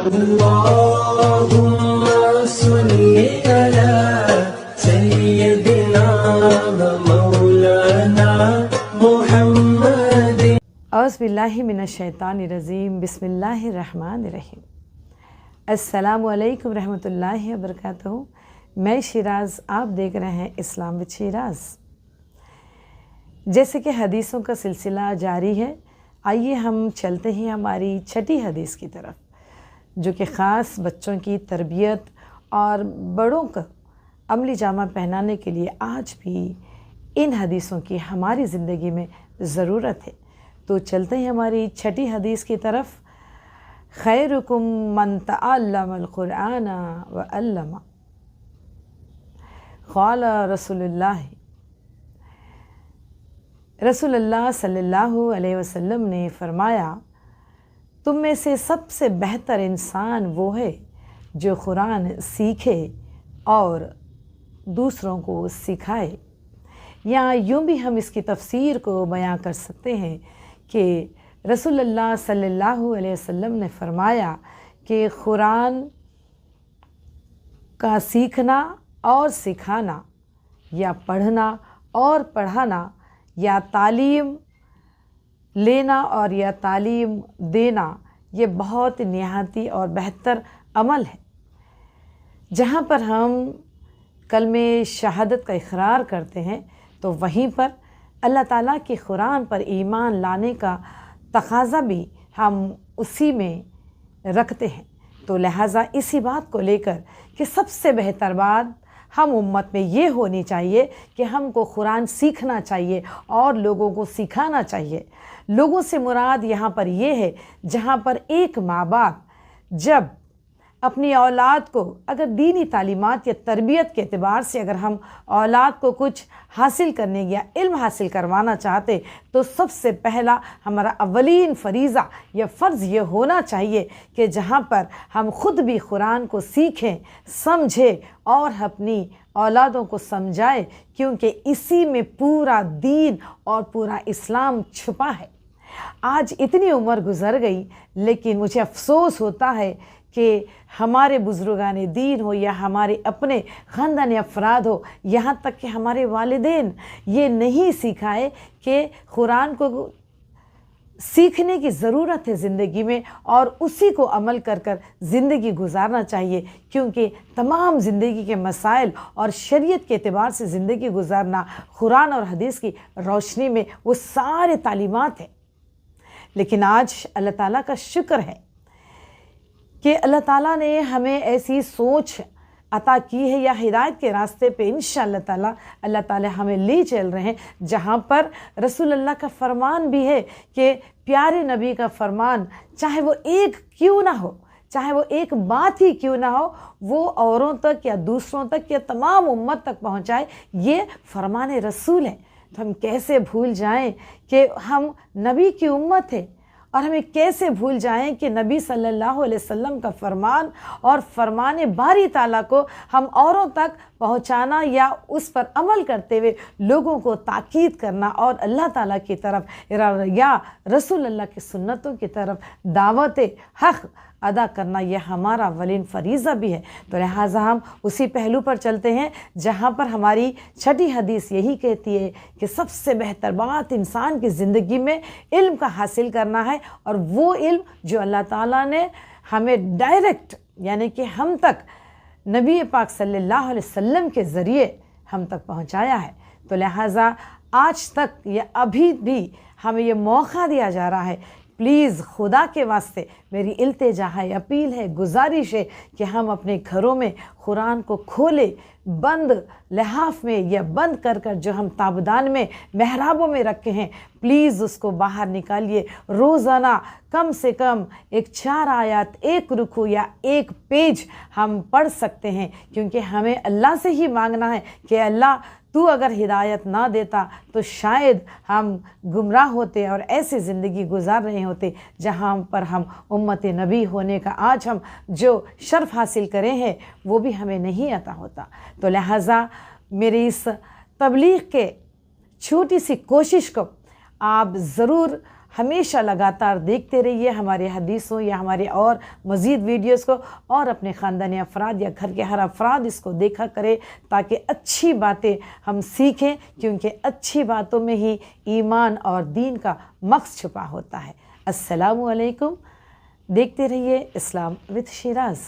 اللهم صل على سيدنا ومولانا محمد. اعوذ باللہ من الشیطان الرجیم. بسم اللہ الرحمن الرحیم. السلام علیکم رحمۃ اللہ وبرکاتہ. میں شیراز، آپ دیکھ رہے ہیں اسلام وتھ شیراز. جیسے کہ حدیثوں کا سلسلہ جاری ہے، آئیے ہم چلتے ہیں ہماری چھٹی حدیث کی طرف، جو کہ خاص بچوں کی تربیت اور بڑوں کا عملی جامہ پہنانے کے لیے آج بھی ان حدیثوں کی ہماری زندگی میں ضرورت ہے. تو چلتے ہیں ہماری چھٹی حدیث کی طرف. خیرکم من تعلم القرآن وعلمہ. قال رسول اللہ صلی اللہ علیہ وسلم نے فرمایا، تم میں سے سب سے بہتر انسان وہ ہے جو قرآن سیکھے اور دوسروں کو سکھائے. یا یوں بھی ہم اس کی تفسیر کو بیان کر سکتے ہیں کہ رسول اللہ صلی اللہ علیہ وسلم نے فرمایا کہ قرآن کا سیکھنا اور سکھانا، یا پڑھنا اور پڑھانا، یا تعلیم لینا اور یا تعلیم دینا، یہ بہت نہایتی اور بہتر عمل ہے. جہاں پر ہم کلمہ شہادت کا اقرار کرتے ہیں تو وہیں پر اللہ تعالیٰ کی قرآن پر ایمان لانے کا تقاضا بھی ہم اسی میں رکھتے ہیں. تو لہٰذا اسی بات کو لے کر کہ سب سے بہتر بات ہم امت میں یہ ہونی چاہیے کہ ہم کو قرآن سیکھنا چاہیے اور لوگوں کو سکھانا چاہیے. لوگوں سے مراد یہاں پر یہ ہے جہاں پر ایک ماں باپ جب اپنی اولاد کو اگر دینی تعلیمات یا تربیت کے اعتبار سے اگر ہم اولاد کو کچھ حاصل کرنے یا علم حاصل کروانا چاہتے تو سب سے پہلا ہمارا اولین فریضہ یا فرض یہ ہونا چاہیے کہ جہاں پر ہم خود بھی قرآن کو سیکھیں، سمجھیں اور اپنی اولادوں کو سمجھائیں، کیونکہ اسی میں پورا دین اور پورا اسلام چھپا ہے. آج اتنی عمر گزر گئی لیکن مجھے افسوس ہوتا ہے کہ ہمارے بزرگان دین ہو یا ہمارے اپنے خاندانی افراد ہو، یہاں تک کہ ہمارے والدین یہ نہیں سکھائے کہ قرآن کو سیکھنے کی ضرورت ہے زندگی میں اور اسی کو عمل کر کر زندگی گزارنا چاہیے، کیونکہ تمام زندگی کے مسائل اور شریعت کے اعتبار سے زندگی گزارنا قرآن اور حدیث کی روشنی میں وہ سارے تعلیمات ہیں. لیکن آج اللہ تعالیٰ کا شکر ہے کہ اللہ تعالیٰ نے ہمیں ایسی سوچ عطا کی ہے یا ہدایت کے راستے پہ انشاءاللہ تعالیٰ اللہ تعالیٰ ہمیں لے چل رہے ہیں، جہاں پر رسول اللہ کا فرمان بھی ہے کہ پیارے نبی کا فرمان چاہے وہ ایک کیوں نہ ہو، چاہے وہ ایک بات ہی کیوں نہ ہو، وہ اوروں تک یا دوسروں تک یا تمام امت تک پہنچائے. یہ فرمان رسول ہے. تو ہم کیسے بھول جائیں کہ ہم نبی کی امت ہے، اور ہمیں کیسے بھول جائیں کہ نبی صلی اللہ علیہ وسلم کا فرمان اور فرمان باری تعالیٰ کو ہم اوروں تک پہنچانا یا اس پر عمل کرتے ہوئے لوگوں کو تاکید کرنا اور اللہ تعالیٰ کی طرف یا رسول اللہ کی سنتوں کی طرف دعوت حق ادا کرنا، یہ ہمارا اولین فریضہ بھی ہے. تو لہٰذا ہم اسی پہلو پر چلتے ہیں جہاں پر ہماری چھٹی حدیث یہی کہتی ہے کہ سب سے بہتر بات انسان کی زندگی میں علم کا حاصل کرنا ہے، اور وہ علم جو اللہ تعالیٰ نے ہمیں ڈائریکٹ یعنی کہ ہم تک نبی پاک صلی اللہ علیہ وسلم کے ذریعے ہم تک پہنچایا ہے. تو لہٰذا آج تک یا ابھی بھی ہمیں یہ موقع دیا جا رہا ہے. پلیز خدا کے واسطے میری التجا ہے، اپیل ہے، گزارش ہے کہ ہم اپنے گھروں میں قرآن کو کھولے، بند لحاف میں یا بند کر کر جو ہم تابدان میں محرابوں میں رکھے ہیں، پلیز اس کو باہر نکالیے. روزانہ کم سے کم 4 آیات، 1 رکوع یا 1 پیج ہم پڑھ سکتے ہیں، کیونکہ ہمیں اللہ سے ہی مانگنا ہے کہ اللہ تو اگر ہدایت نہ دیتا تو شاید ہم گمراہ ہوتے اور ایسی زندگی گزار رہے ہوتے جہاں پر ہم امت نبی ہونے کا آج ہم جو شرف حاصل کرے ہیں وہ بھی ہمیں نہیں عطا ہوتا. تو لہٰذا میری اس تبلیغ کے چھوٹی سی کوشش کو آپ ضرور ہمیشہ لگاتار دیکھتے رہیے ہمارے حدیثوں یا ہمارے اور مزید ویڈیوز کو، اور اپنے خاندانی افراد یا گھر کے ہر افراد اس کو دیکھا کرے تاکہ اچھی باتیں ہم سیکھیں، کیونکہ اچھی باتوں میں ہی ایمان اور دین کا مقصد چھپا ہوتا ہے۔ السلام علیکم، دیکھتے رہیے اسلام وتھ شیراز۔